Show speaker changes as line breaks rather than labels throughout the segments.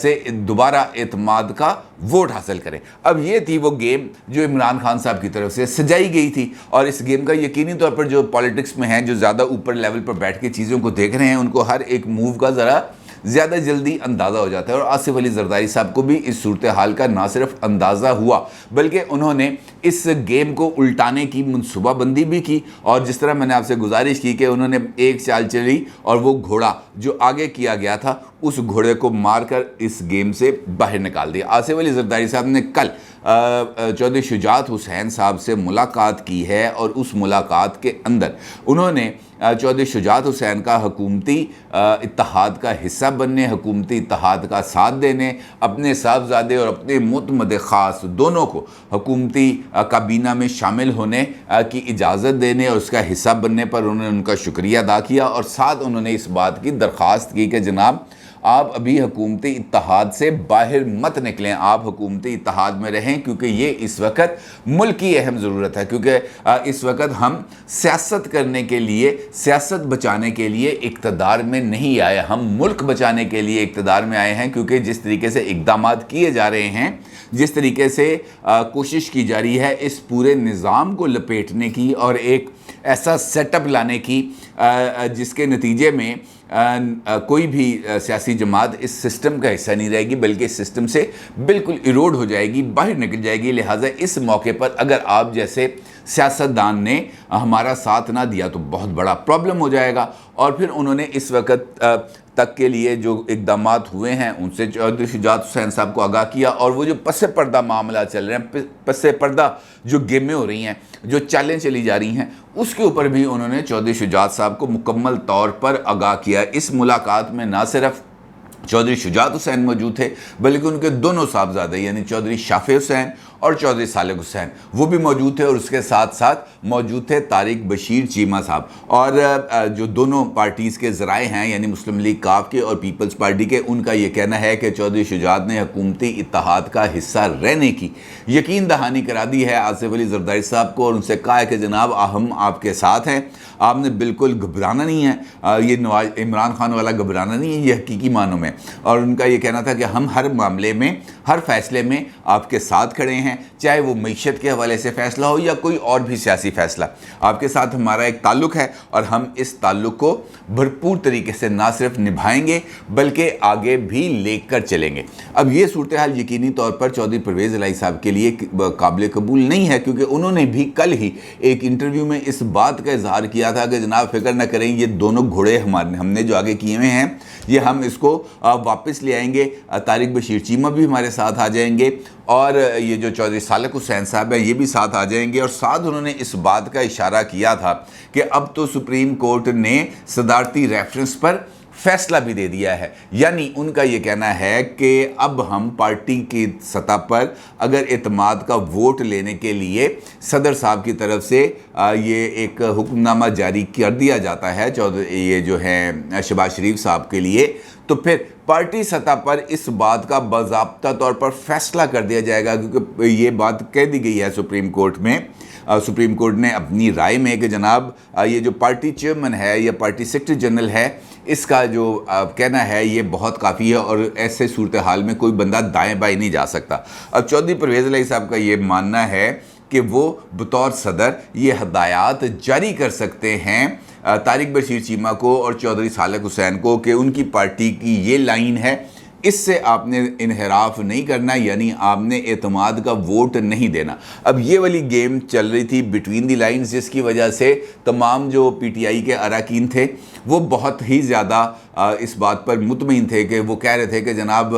سے دوبارہ اعتماد کا ووٹ حاصل کریں۔ اب یہ تھی وہ گیم جو عمران خان صاحب کی طرف سے سجائی گئی تھی، اور اس گیم کا یقینی طور پر جو پالیٹکس میں ہیں، جو زیادہ اوپر لیول پر بیٹھ کے چیزوں کو دیکھ رہے ہیں، ان کو ہر ایک موو کا ذرا زیادہ جلدی اندازہ ہو جاتا ہے، اور آصف علی زرداری صاحب کو بھی اس صورتحال کا نہ صرف اندازہ ہوا بلکہ انہوں نے اس گیم کو الٹانے کی منصوبہ بندی بھی کی، اور جس طرح میں نے آپ سے گزارش کی کہ انہوں نے ایک چال چلی اور وہ گھوڑا جو آگے کیا گیا تھا اس گھوڑے کو مار کر اس گیم سے باہر نکال دیا۔ آصف علی زرداری صاحب نے کل چودھری شجاعت حسین صاحب سے ملاقات کی ہے، اور اس ملاقات کے اندر انہوں نے چودھری شجاعت حسین کا حکومتی اتحاد کا حصہ بننے، حکومتی اتحاد کا ساتھ دینے، اپنے صاحبزادے اور اپنے معتمد خاص دونوں کو حکومتی کابینہ میں شامل ہونے کی اجازت دینے اور اس کا حصہ بننے پر انہوں نے ان کا شکریہ ادا کیا، اور ساتھ انہوں نے اس بات کی درخواست کی کہ جناب آپ ابھی حکومتی اتحاد سے باہر مت نکلیں، آپ حکومتی اتحاد میں رہیں، کیونکہ یہ اس وقت ملک کی اہم ضرورت ہے، کیونکہ اس وقت ہم سیاست کرنے کے لیے، سیاست بچانے کے لیے اقتدار میں نہیں آئے، ہم ملک بچانے کے لیے اقتدار میں آئے ہیں، کیونکہ جس طریقے سے اقدامات کیے جا رہے ہیں، جس طریقے سے کوشش کی جا رہی ہے اس پورے نظام کو لپیٹنے کی اور ایک ایسا سیٹ اپ لانے کی جس کے نتیجے میں کوئی بھی سیاسی جماعت اس سسٹم کا حصہ نہیں رہے گی، بلکہ اس سسٹم سے بالکل ایروڈ ہو جائے گی، باہر نکل جائے گی۔ لہٰذا اس موقع پر اگر آپ جیسے سیاستدان نے ہمارا ساتھ نہ دیا تو بہت بڑا پرابلم ہو جائے گا، اور پھر انہوں نے اس وقت تک کے لیے جو اقدامات ہوئے ہیں ان سے چودھری شجاعت حسین صاحب کو آگاہ کیا، اور وہ جو پس پردہ معاملات چل رہے ہیں، پس پردہ جو گیمیں ہو رہی ہیں، جو چالیں چلی جا رہی ہیں، اس کے اوپر بھی انہوں نے چودھری شجاعت صاحب کو مکمل طور پر آگاہ کیا۔ اس ملاقات میں نہ صرف چودھری شجاعت حسین موجود تھے بلکہ ان کے دونوں صاحبزادے یعنی چودھری شافع حسین اور چودھری صالح حسین وہ بھی موجود تھے، اور اس کے ساتھ ساتھ موجود تھے طارق بشیر چیمہ صاحب، اور جو دونوں پارٹیز کے ذرائع ہیں یعنی مسلم لیگ کاف کے اور پیپلز پارٹی کے، ان کا یہ کہنا ہے کہ چودھری شجاعت نے حکومتی اتحاد کا حصہ رہنے کی یقین دہانی کرا دی ہے آصف علی زرداری صاحب کو، اور ان سے کہا ہے کہ جناب ہم آپ کے ساتھ ہیں، آپ نے بالکل گھبرانا نہیں ہے، یہ عمران خان والا گھبرانا نہیں ہے، یہ حقیقی معنوں میں، اور ان کا یہ کہنا تھا کہ ہم ہر معاملے میں، ہر فیصلے میں آپ کے ساتھ کھڑے ہیں، چاہے وہ معیشت کے حوالے سے فیصلہ ہو یا کوئی اور بھی سیاسی فیصلہ، آپ کے ساتھ ہمارا ایک تعلق ہے، اور ہم اس تعلق کو بھرپور طریقے سے نہ صرف نبھائیں گے بلکہ آگے بھی لے کر چلیں گے۔ اب یہ صورتحال یقینی طور پر چودھری پرویز الہی صاحب کے لیے قابل قبول نہیں ہے، کیونکہ انہوں نے بھی کل ہی ایک انٹرویو میں اس بات کا اظہار کیا تھا کہ جناب فکر نہ کریں، یہ دونوں گھوڑے ہم نے جو آگے کیے ہوئے ہیں یہ ہم اس کو واپس لے آئیں گے، طارق بشیر چیمہ بھی ہمارے ساتھ آ جائیں گے، اور یہ جو چودھری صالح حسین صاحب ہیں یہ بھی ساتھ آ جائیں گے، اور ساتھ انہوں نے اس بات کا اشارہ کیا تھا کہ اب تو سپریم کورٹ نے صدارتی ریفرنس پر فیصلہ بھی دے دیا ہے، یعنی ان کا یہ کہنا ہے کہ اب ہم پارٹی کی سطح پر اگر اعتماد کا ووٹ لینے کے لیے صدر صاحب کی طرف سے یہ ایک حکم نامہ جاری کر دیا جاتا ہے یہ جو ہے شہباز شریف صاحب کے لیے، تو پھر پارٹی سطح پر اس بات کا باضابطہ طور پر فیصلہ کر دیا جائے گا، کیونکہ یہ بات کہہ دی گئی ہے سپریم کورٹ میں، سپریم کورٹ نے اپنی رائے میں کہ جناب یہ جو پارٹی چیئرمین ہے یا پارٹی سیکرٹری جنرل ہے اس کا جو کہنا ہے یہ بہت کافی ہے، اور ایسے صورتحال میں کوئی بندہ دائیں بائیں نہیں جا سکتا۔ اب چودھری پرویز الہی صاحب کا یہ ماننا ہے کہ وہ بطور صدر یہ ہدایات جاری کر سکتے ہیں طارق بشیر چیمہ کو اور چودھری صالح حسین کو کہ ان کی پارٹی کی یہ لائن ہے، اس سے آپ نے انحراف نہیں کرنا، یعنی آپ نے اعتماد کا ووٹ نہیں دینا۔ اب یہ والی گیم چل رہی تھی بٹوین دی لائنز، جس کی وجہ سے تمام جو پی ٹی آئی کے اراکین تھے وہ بہت ہی زیادہ اس بات پر مطمئن تھے کہ وہ کہہ رہے تھے کہ جناب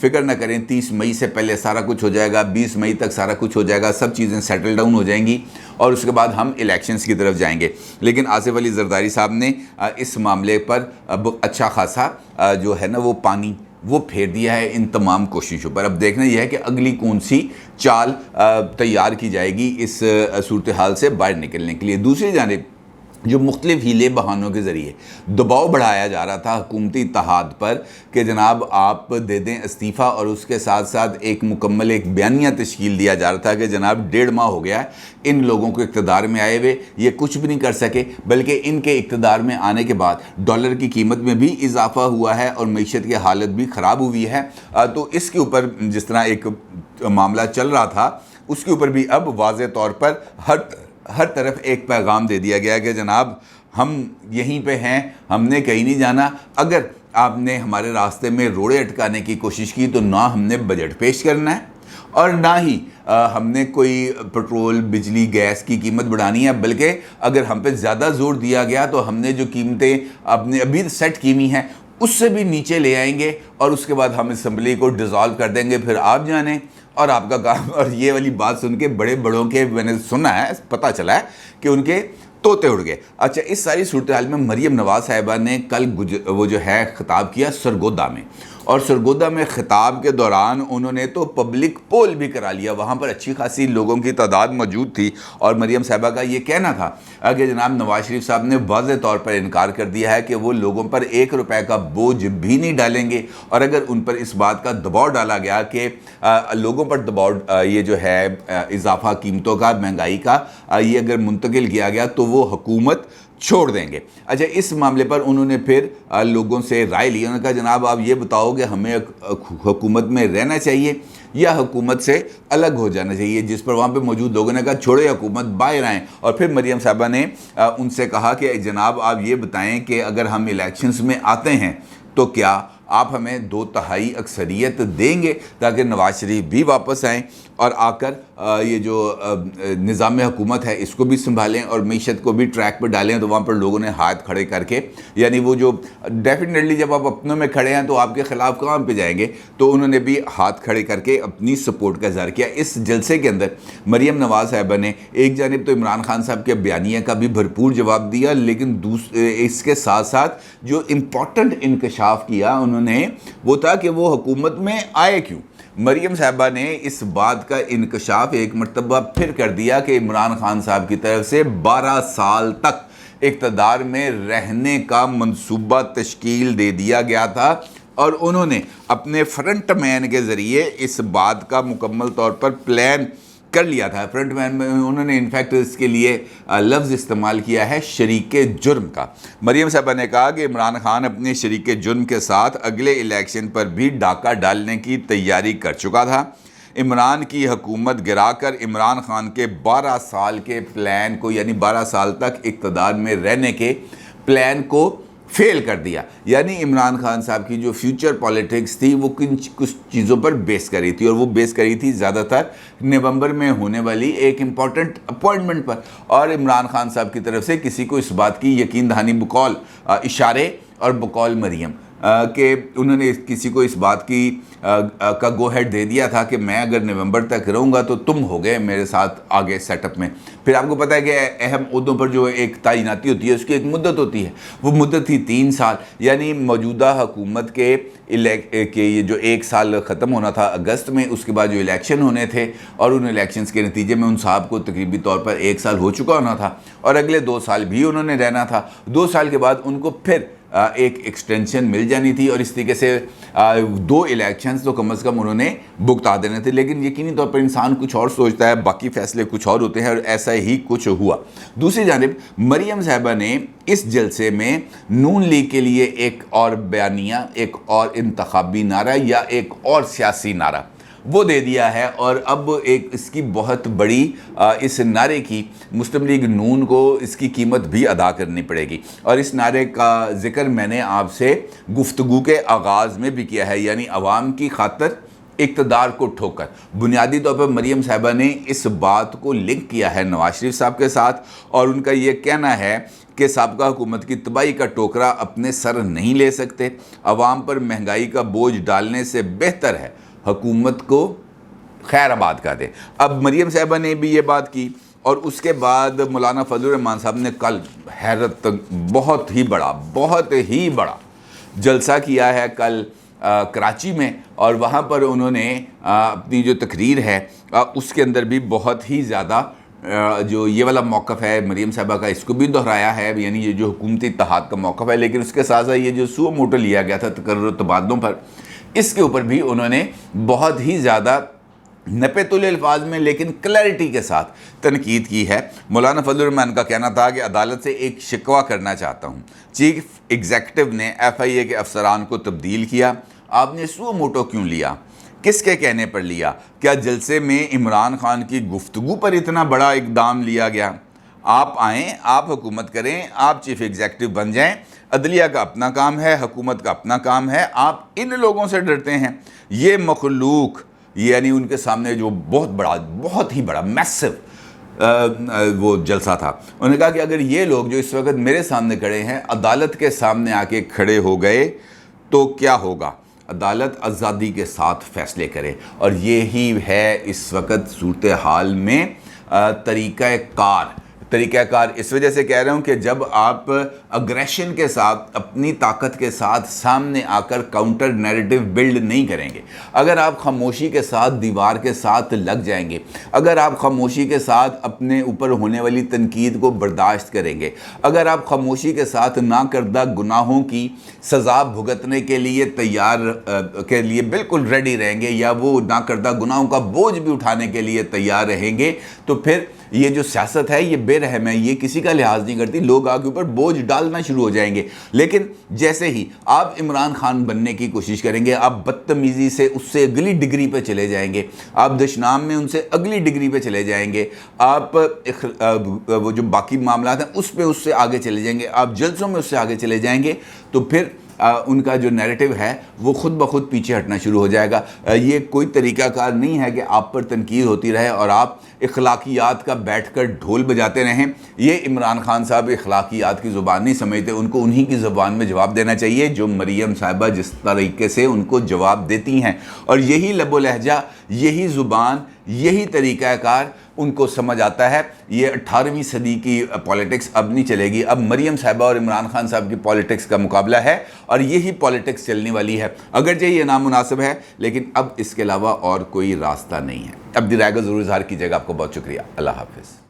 فکر نہ کریں، 30 مئی سے پہلے سارا کچھ ہو جائے گا، 20 مئی تک سارا کچھ ہو جائے گا، سب چیزیں سیٹل ڈاؤن ہو جائیں گی، اور اس کے بعد ہم الیکشنز کی طرف جائیں گے۔ لیکن آصف علی زرداری صاحب نے اس معاملے پر اچھا خاصا جو ہے نا وہ پانی وہ پھیر دیا ہے ان تمام کوششوں پر۔ اب دیکھنا یہ ہے کہ اگلی کون سی چال تیار کی جائے گی اس صورتحال سے باہر نکلنے کے لیے۔ دوسری جانب جو مختلف ہیلے بہانوں کے ذریعے دباؤ بڑھایا جا رہا تھا حکومتی اتحاد پر کہ جناب آپ دے دیں استعفیٰ، اور اس کے ساتھ ساتھ ایک مکمل ایک بیانیہ تشکیل دیا جا رہا تھا کہ جناب 1.5 ماہ ہو گیا ہے ان لوگوں کو اقتدار میں آئے ہوئے، یہ کچھ بھی نہیں کر سکے، بلکہ ان کے اقتدار میں آنے کے بعد ڈالر کی قیمت میں بھی اضافہ ہوا ہے اور معیشت کی حالت بھی خراب ہوئی ہے۔ تو اس کے اوپر جس طرح ایک معاملہ چل رہا تھا اس کے اوپر بھی اب واضح طور پر ہر طرف ایک پیغام دے دیا گیا کہ جناب ہم یہیں پہ ہیں، ہم نے کہیں نہیں جانا۔ اگر آپ نے ہمارے راستے میں روڑے اٹکانے کی کوشش کی تو نہ ہم نے بجٹ پیش کرنا ہے اور نہ ہی ہم نے کوئی پٹرول، بجلی، گیس کی قیمت بڑھانی ہے، بلکہ اگر ہم پہ زیادہ زور دیا گیا تو ہم نے جو قیمتیں ابھی سیٹ کی ہوئی ہیں اس سے بھی نیچے لے آئیں گے اور اس کے بعد ہم اسمبلی کو ڈیزالو کر دیں گے، پھر آپ جانیں اور آپ کا کام۔ اور یہ والی بات سن کے بڑے بڑوں کے میں نے سنا ہے، پتہ چلا ہے کہ ان کے طوطے اڑ گئے۔ اچھا، اس ساری صورتحال میں مریم نواز صاحبہ نے کل وہ جو ہے خطاب کیا سرگودا میں، اور سرگودا میں خطاب کے دوران انہوں نے تو پبلک پول بھی کرا لیا، وہاں پر اچھی خاصی لوگوں کی تعداد موجود تھی، اور مریم صاحبہ کا یہ کہنا تھا کہ جناب نواز شریف صاحب نے واضح طور پر انکار کر دیا ہے کہ وہ لوگوں پر 1 روپے کا بوجھ بھی نہیں ڈالیں گے، اور اگر ان پر اس بات کا دباؤ ڈالا گیا کہ لوگوں پر دباؤ یہ جو ہے اضافہ قیمتوں کا، مہنگائی کا، یہ اگر منتقل کیا گیا تو وہ حکومت چھوڑ دیں گے۔ اچھا، اس معاملے پر انہوں نے پھر لوگوں سے رائے لی، انہوں نے کہا جناب آپ یہ بتاؤ کہ ہمیں حکومت میں رہنا چاہیے یا حکومت سے الگ ہو جانا چاہیے، جس پر وہاں پہ موجود لوگوں نے کہا چھوڑے حکومت، باہر آئیں۔ اور پھر مریم صاحبہ نے ان سے کہا کہ جناب آپ یہ بتائیں کہ اگر ہم الیکشنز میں آتے ہیں تو کیا آپ ہمیں 2/3 اکثریت دیں گے تاکہ نواز شریف بھی واپس آئیں اور آ کر یہ جو نظام حکومت ہے اس کو بھی سنبھالیں اور معیشت کو بھی ٹریک پہ ڈالیں۔ تو وہاں پر لوگوں نے ہاتھ کھڑے کر کے، یعنی وہ جو ڈیفینیٹلی جب آپ اپنوں میں کھڑے ہیں تو آپ کے خلاف کہاں پہ جائیں گے، تو انہوں نے بھی ہاتھ کھڑے کر کے اپنی سپورٹ کا اظہار کیا۔ اس جلسے کے اندر مریم نواز صاحبہ نے ایک جانب تو عمران خان صاحب کے بیانیہ کا بھی بھرپور جواب دیا، لیکن اس کے ساتھ ساتھ جو امپورٹنٹ انکشاف کیا انہوں نے وہ تھا کہ وہ حکومت میں آئے کیوں۔ مریم صاحبہ نے اس بات کا انکشاف ایک مرتبہ پھر کر دیا کہ عمران خان صاحب کی طرف سے 12 سال تک اقتدار میں رہنے کا منصوبہ تشکیل دے دیا گیا تھا، اور انہوں نے اپنے فرنٹ مین کے ذریعے اس بات کا مکمل طور پر پلان کر لیا تھا۔ فرنٹ مین میں انہوں نے انفیکٹ اس کے لیے لفظ استعمال کیا ہے شریک جرم کا۔ مریم صاحبہ نے کہا کہ عمران خان اپنے شریک جرم کے ساتھ اگلے الیکشن پر بھی ڈاکہ ڈالنے کی تیاری کر چکا تھا۔ عمران کی حکومت گرا کر عمران خان کے 12 سال کے پلان کو، یعنی 12 سال تک اقتدار میں رہنے کے پلان کو فیل کر دیا۔ یعنی عمران خان صاحب کی جو فیوچر پالیٹکس تھی وہ کچھ چیزوں پر بیس کری تھی، اور وہ بیس کری تھی زیادہ تر نومبر میں ہونے والی ایک امپورٹنٹ اپوائنٹمنٹ پر، اور عمران خان صاحب کی طرف سے کسی کو اس بات کی یقین دہانی بقول اشارے اور بقول مریم کہ انہوں نے کسی کو اس بات کی کا گو ہیڈ دے دیا تھا کہ میں اگر نومبر تک رہوں گا تو تم ہو گئے میرے ساتھ آگے سیٹ اپ میں۔ پھر آپ کو پتہ ہے کہ اہم عہدوں پر جو ایک تعیناتی ہوتی ہے اس کی ایک مدت ہوتی ہے، وہ مدت تھی 3 سال، یعنی موجودہ حکومت کے یہ جو 1 سال ختم ہونا تھا اگست میں، اس کے بعد جو الیکشن ہونے تھے اور ان الیکشنز کے نتیجے میں ان صاحب کو تقریبی طور پر 1 سال ہو چکا ہونا تھا، اور اگلے 2 سال بھی انہوں نے رہنا تھا۔ 2 سال کے بعد ان کو پھر ایک ایکسٹینشن مل جانی تھی، اور اس طریقے سے 2 الیکشنز تو کم از کم انہوں نے بھگتا دینے تھے۔ لیکن یقینی طور پر انسان کچھ اور سوچتا ہے، باقی فیصلے کچھ اور ہوتے ہیں، اور ایسا ہی کچھ ہوا۔ دوسری جانب مریم صاحبہ نے اس جلسے میں نون لیگ کے لیے ایک اور بیانیہ، ایک اور انتخابی نعرہ یا ایک اور سیاسی نعرہ وہ دے دیا ہے، اور اب ایک اس کی بہت بڑی اس نعرے کی مسلم لیگ نون کو اس کی قیمت بھی ادا کرنی پڑے گی، اور اس نعرے کا ذکر میں نے آپ سے گفتگو کے آغاز میں بھی کیا ہے، یعنی عوام کی خاطر اقتدار کو ٹھوکر۔ بنیادی طور پر مریم صاحبہ نے اس بات کو لنک کیا ہے نواز شریف صاحب کے ساتھ، اور ان کا یہ کہنا ہے کہ سابقہ حکومت کی تباہی کا ٹوکرا اپنے سر نہیں لے سکتے، عوام پر مہنگائی کا بوجھ ڈالنے سے بہتر ہے حکومت کو خیر آباد کر دیں۔ اب مریم صاحبہ نے بھی یہ بات کی، اور اس کے بعد مولانا فضل الرحمان صاحب نے کل حیرت بہت ہی بڑا جلسہ کیا ہے کل کراچی میں، اور وہاں پر انہوں نے اپنی جو تقریر ہے اس کے اندر بھی بہت ہی زیادہ جو یہ والا موقف ہے مریم صاحبہ کا، اس کو بھی دہرایا ہے، یعنی یہ جو حکومتی اتحاد کا موقف ہے، لیکن اس کے ساتھ ساتھ یہ جو سو موٹو لیا گیا تھا تقرر و تبادلوں پر، اس کے اوپر بھی انہوں نے بہت ہی زیادہ نپے تلے الفاظ میں لیکن کلیئرٹی کے ساتھ تنقید کی ہے۔ مولانا فضل الرحمان کا کہنا تھا کہ عدالت سے ایک شکوہ کرنا چاہتا ہوں، چیف ایگزیکٹو نے FIA کے افسران کو تبدیل کیا، آپ نے سو موٹو کیوں لیا؟ کس کے کہنے پر لیا؟ کیا جلسے میں عمران خان کی گفتگو پر اتنا بڑا اقدام لیا گیا؟ آپ آئیں، آپ حکومت کریں، آپ چیف ایگزیکٹو بن جائیں، عدلیہ کا اپنا کام ہے، حکومت کا اپنا کام ہے، آپ ان لوگوں سے ڈرتے ہیں؟ یہ مخلوق، یعنی ان کے سامنے جو بہت ہی بڑا میسو وہ جلسہ تھا، انہوں نے کہا کہ اگر یہ لوگ جو اس وقت میرے سامنے کھڑے ہیں عدالت کے سامنے آ کے کھڑے ہو گئے تو کیا ہوگا؟ عدالت آزادی کے ساتھ فیصلے کرے، اور یہی ہے اس وقت صورتحال میں طریقہ کار اس وجہ سے کہہ رہا ہوں کہ جب آپ اگریشن کے ساتھ، اپنی طاقت کے ساتھ سامنے آ کر کاؤنٹر نیریٹو بلڈ نہیں کریں گے، اگر آپ خاموشی کے ساتھ دیوار کے ساتھ لگ جائیں گے، اگر آپ خاموشی کے ساتھ اپنے اوپر ہونے والی تنقید کو برداشت کریں گے، اگر آپ خاموشی کے ساتھ نہ کردہ گناہوں کی سزا بھگتنے کے لیے بالکل ریڈی رہیں گے، یا وہ نہ کردہ گناہوں کا بوجھ بھی اٹھانے کے لیے تیار رہیں گے، تو پھر یہ جو سیاست ہے یہ بے رحم ہے، یہ کسی کا لحاظ نہیں کرتی، لوگ آگے اوپر بوجھ ڈالنا شروع ہو جائیں گے۔ لیکن جیسے ہی آپ عمران خان بننے کی کوشش کریں گے، آپ بدتمیزی سے اس سے اگلی ڈگری پہ چلے جائیں گے، آپ دشنام میں ان سے اگلی ڈگری پہ چلے جائیں گے، آپ وہ جو باقی معاملات ہیں اس سے آگے چلے جائیں گے، آپ جلسوں میں اس سے آگے چلے جائیں گے، تو پھر ان کا جو نیریٹو ہے وہ خود بخود پیچھے ہٹنا شروع ہو جائے گا۔ یہ کوئی طریقہ کار نہیں ہے کہ آپ پر تنقید ہوتی رہے اور آپ اخلاقیات کا بیٹھ کر ڈھول بجاتے رہیں۔ یہ عمران خان صاحب اخلاقیات کی زبان نہیں سمجھتے، ان کو انہی کی زبان میں جواب دینا چاہیے جو مریم صاحبہ جس طریقے سے ان کو جواب دیتی ہیں، اور یہی لب و لہجہ، یہی زبان، یہی طریقہ کار ان کو سمجھ آتا ہے۔ یہ 18ویں صدی کی پولیٹکس اب نہیں چلے گی، اب مریم صاحبہ اور عمران خان صاحب کی پولیٹکس کا مقابلہ ہے، اور یہی پولیٹکس چلنے والی ہے۔ اگرچہ یہ نامناسب ہے لیکن اب اس کے علاوہ اور کوئی راستہ نہیں ہے۔ اپنی رائے کا ضرور اظہار کیجیے گا۔ آپ کو بہت شکریہ۔ اللہ حافظ۔